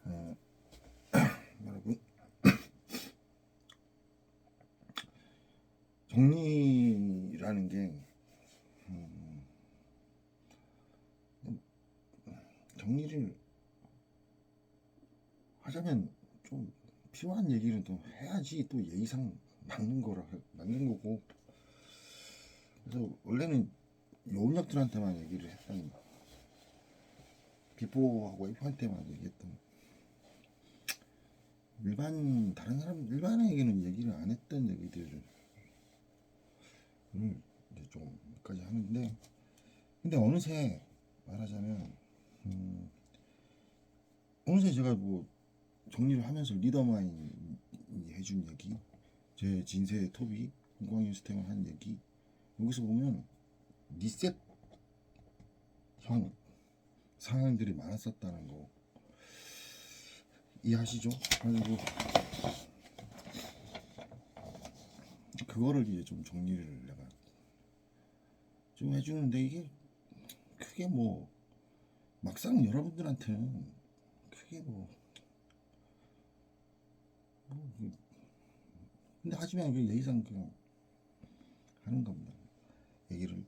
어, 여러분, 정리라는 게 정리를 하자면 좀 필요한 얘기를 또 해야지 또 예의상 맞는 거고. 그래서 원래는 요원역들한테만 얘기를 했던, 비포하고 F한테만 얘기했던, 다른 사람 일반에게는 얘기를 안 했던 얘기들을 이제 좀 몇 가지 하는데, 근데 어느새 말하자면 어느새 제가 뭐 정리를 하면서 리더만이 해준 얘기, 제 진세의 톱이 공광유 스템을 한 얘기, 여기서 보면 리셋형 상황들이 많았었다는 거 이해하시죠? 그리고 그거를 이제 좀 정리를 내가 좀 해주는데, 이게 크게 뭐 막상 여러분들한테는 크게 근데 하지만 그 예의상 그냥 하는 겁니다. 얘기를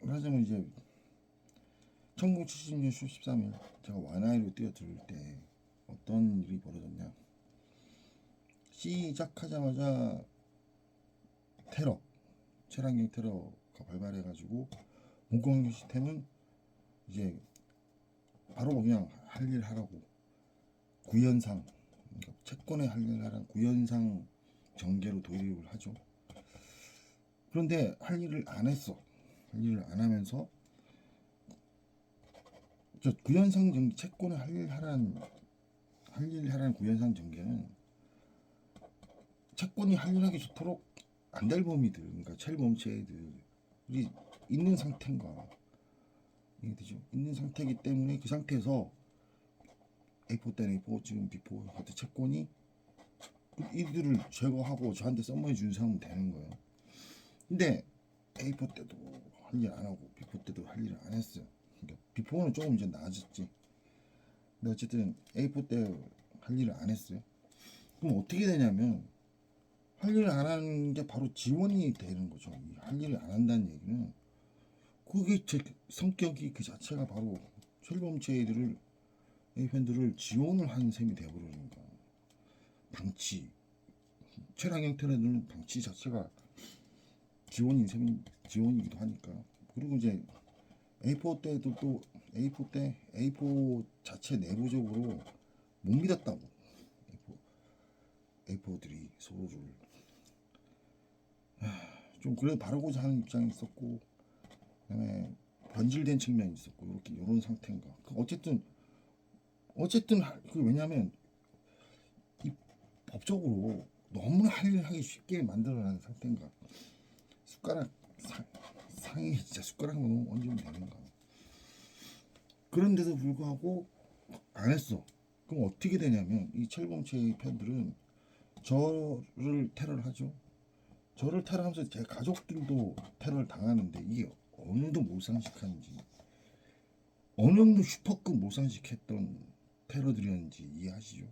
하자면, 이제 1970년 13일 제가 와나이로 뛰어들 때 어떤 일이 벌어졌냐, 시작하자마자 최란경 테러가 발발해가지고 문광규 시스템은 이제 바로 그냥 할 일 하라고, 구현상, 그러니까 채권에 할 일 하라는 구현상 전개로 도입을 하죠. 그런데 할 일을 안 했어. 할 일을 안 하면서 저 구현상 전개, 채권에 할 일 하라는 구현상 전개는 채권이 할 일 하기 좋도록 안달범이들, 그러니까 첼범체들이 있는 상태인가, 이게 되죠. 있는 상태이기 때문에 그 상태에서 A4 때 A4, 지금 B4 같은 채권이 이들을 제거하고 저한테 썸머해 준 사람은 되는 거예요. 근데 A4 때도 할 일 안 하고 B4 때도 할 일을 안 했어요. 그러니까 B4는 조금 이제 나아졌지. 근데 어쨌든 A4 때 할 일을 안 했어요. 그럼 어떻게 되냐면, 할 일을 안 하는 게 바로 지원이 되는 거죠. 할 일을 안 한다는 얘기는 그게 제 성격이 그 자체가 바로 철범체들을 A편들을 지원을 하는 셈이 되어버리는 거야. 방치, 최랑형 테러는 방치 자체가 지원이기도 하니까. 그리고 이제 A4 때도 또 A4 때 A4 자체 내부적으로 못 믿었다고, A4들이 서로를 좀 그래 바르고자 하는 입장이 있었고, 그다음에 변질된 측면이 있었고, 이렇게 이런 상태인가. 어쨌든 왜냐하면 이 법적으로 너무나 할 일 하기 쉽게 만들어놓은 상태인가. 숟가락 상이 진짜 숟가락으로 얹으면 되는가. 그런데도 불구하고 안 했어. 그럼 어떻게 되냐면, 이 철범체의 편들은 저를 테러를 하죠. 저를 테러하면서 제 가족들도 테러를 당하는데, 이게 어느 정도 몰상식한지, 어느 정도 슈퍼급 몰상식했던 테러들이었는지 이해하시죠?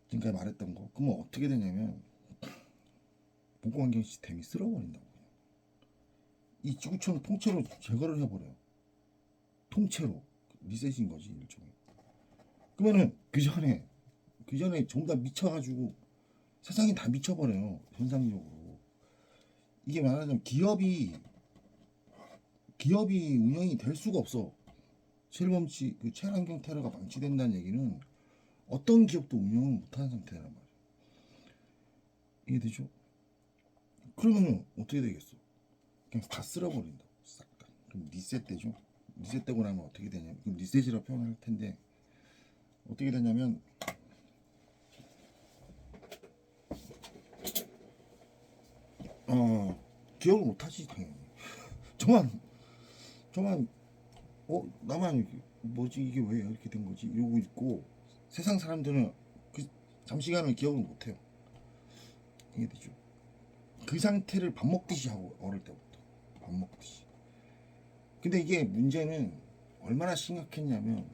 지금까지 말했던 거. 그러면 어떻게 되냐면, 보고환경 시스템이 쓸어버린다고. 이 지구촌 통째로 제거를 해버려요. 통째로 리셋인 거지, 일종의. 그러면은 그 전에 전부 다 미쳐가지고 세상이 다 미쳐버려요, 현상적으로. 이게 말하자면 기업이 운영이 될 수가 없어. 실범치 그 친환경 테러가 방치된다는 얘기는 어떤 기업도 운영을 못하는 상태란 말이야. 이해되죠? 그러면 어떻게 되겠어? 그냥 다 쓸어버린다, 싹 다. 그럼 리셋되죠. 리셋되고 나면 어떻게 되냐면, 그럼 리셋이라 표현할 텐데, 어떻게 되냐면, 기억을 못하지 당연히. 저만 나만 뭐지, 이게 왜 이렇게 된 거지 이러고 있고, 세상 사람들은 그 잠시간을 기억을 못해요. 이해되죠? 그 상태를 밥 먹듯이 하고, 어릴 때부터 밥 먹듯이. 근데 이게 문제는 얼마나 심각했냐면,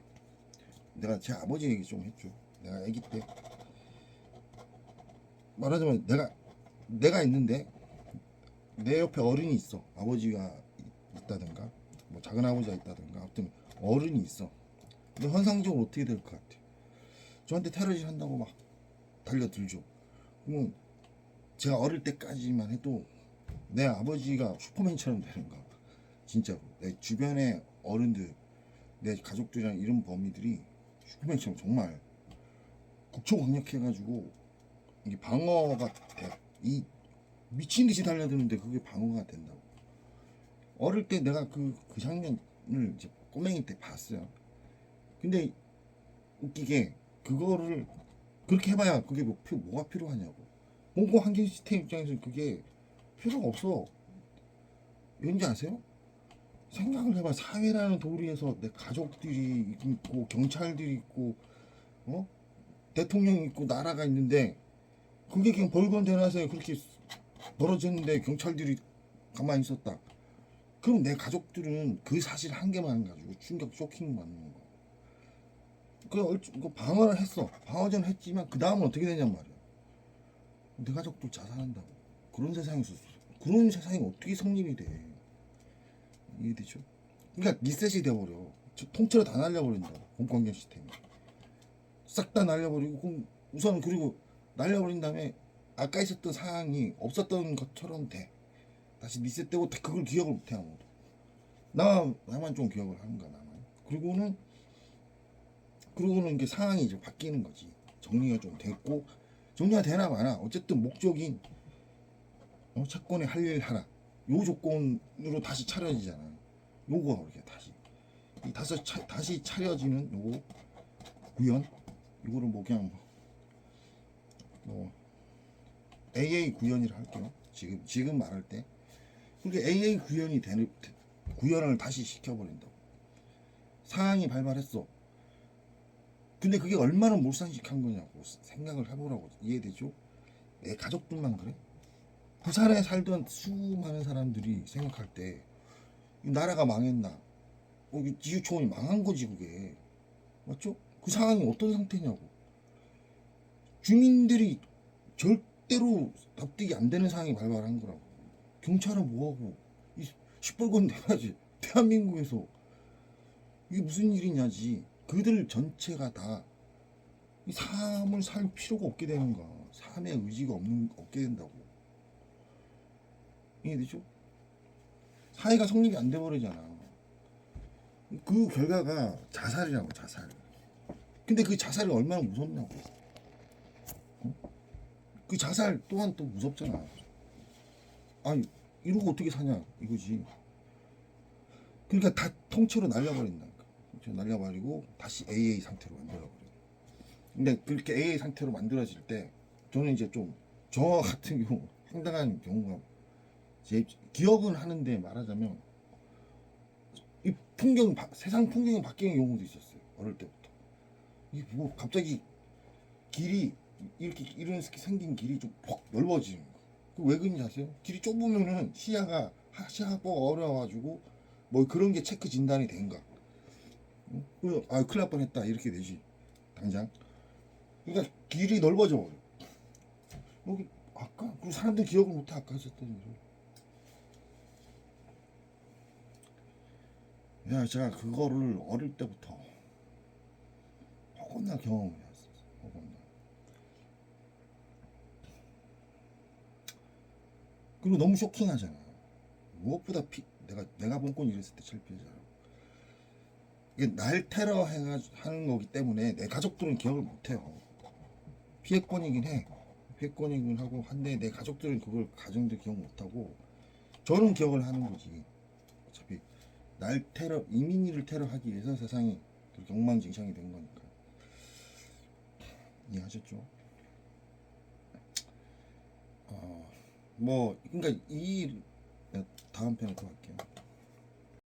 내가 제 아버지 얘기 좀 했죠. 내가 아기 때 말하자면 내가 있는데 내 옆에 어른이 있어. 아버지가 있다든가 뭐 작은 아버지가 있다든가 아무튼 어른이 있어. 근데 환상적으로 어떻게 될 것 같아? 저한테 테러질 한다고 막 달려들죠. 그러면 제가 어릴 때까지만 해도 내 아버지가 슈퍼맨처럼 되는 거야. 진짜로 내 주변의 어른들, 내 가족들이랑 이런 범위들이 슈퍼맨처럼 정말 국초강력해가지고 이게 방어가 돼. 이 미친 듯이 달려드는데 그게 방어가 된다고. 어릴 때 내가 그 장면을 이제 꼬맹이 때 봤어요. 근데 웃기게 그거를 그렇게 해봐야 그게 뭐가 필요하냐고. 공공 환경 시스템 입장에서 그게 필요가 없어. 왠지 아세요? 생각을 해봐. 사회라는 도리에서 내 가족들이 있고 경찰들이 있고 어? 대통령이 있고 나라가 있는데 그게 그냥 벌건 대낮에 그렇게 벌어졌는데 경찰들이 가만히 있었다. 그럼 내 가족들은 그 사실 한 개만 가지고 충격 쇼킹 받는 거야. 그 방어를 했어. 방어전 했지만 그 다음은 어떻게 되냔 말이야. 내 가족들 자살한다고. 그런 세상이 어떻게 성립이 돼? 이해되죠? 그러니까 리셋이 돼버려. 통째로 다 날려버린다고. 공권경 시스템이 싹 다 날려버리고 그럼 우선 그리고 날려버린 다음에 아까 있었던 상황이 없었던 것처럼 돼. 다시 리셋되고 그걸 기억을 못해 아무도. 나만 좀 기억을 하는 거야 나만. 그리고는 이게 상황이 이제 바뀌는 거지. 정리가 좀 됐고 정리가 되나 마나 어쨌든 목적인 채권에 할 일 하라. 요 조건으로 다시 차려지잖아. 요거 이렇게 다시 차려지는 요거 구현. 이거를 뭐 그냥 뭐 AA 구현이라 할게요. 지금 말할 때 그렇게 AA 구현을 다시 시켜버린다고. 상황이 발발했어. 근데 그게 얼마나 몰상식한 거냐고 생각을 해보라고. 이해되죠? 내 가족들만 그래? 부산에 살던 수많은 사람들이 생각할 때 나라가 망했나? 지주촌이 망한 거지 그게. 맞죠? 그 상황이 어떤 상태냐고. 주민들이 절대로 납득이 안 되는 상황이 발발한 거라고. 경찰은 뭐하고 이 시뻘건 대낮에 대한민국에서 이게 무슨 일이냐지. 그들 전체가 다 삶을 살 필요가 없게 되는 거야. 삶의 의지가 없게 된다고. 이해되죠? 사회가 성립이 안 돼버리잖아. 그 결과가 자살이라고. 자살. 근데 그 자살이 얼마나 무섭냐고. 그 자살 또한 또 무섭잖아. 아니 이러고 어떻게 사냐 이거지. 그러니까 다 통째로 날려버린다니까. 통째로 날려버리고 다시 AA 상태로 만들어버려. 근데 그렇게 AA 상태로 만들어질 때 저는 이제 좀 저 같은 경우 황당한 경우가 제 기억은 하는데 말하자면 이 세상 풍경이 바뀌는 경우도 있었어요. 어릴 때부터. 이게 뭐 갑자기 길이 이런 생긴 길이 좀 퍽 넓어지는 거. 왜 그런지 아세요? 길이 좁으면은 시야가 어려워가지고 뭐 그런 게 체크 진단이 된가. 응? 큰일 날 뻔했다 이렇게 되지 당장. 그러니까 길이 넓어져 버려. 여기 아까 그 사람들 기억을 못해 아까 했었던 일을. 야 제가 그거를 어릴 때부터 허건나 경험을 해왔어. 허건나. 그리고 너무 쇼킹하잖아. 무엇보다 내가 본 건 이랬을 때 제일 피해자라고. 이게 날 테러 하는 거기 때문에 내 가족들은 기억을 못해요. 피해권이긴 해. 피해권이긴 하고 한데 내 가족들은 그걸 가정들 기억 못하고 저는 기억을 하는 거지. 어차피 이민희를 테러하기 위해서 세상이 그렇게 엉망진창이 된 거니까. 이해하셨죠? 그러니까 다음 편에 또 할게요.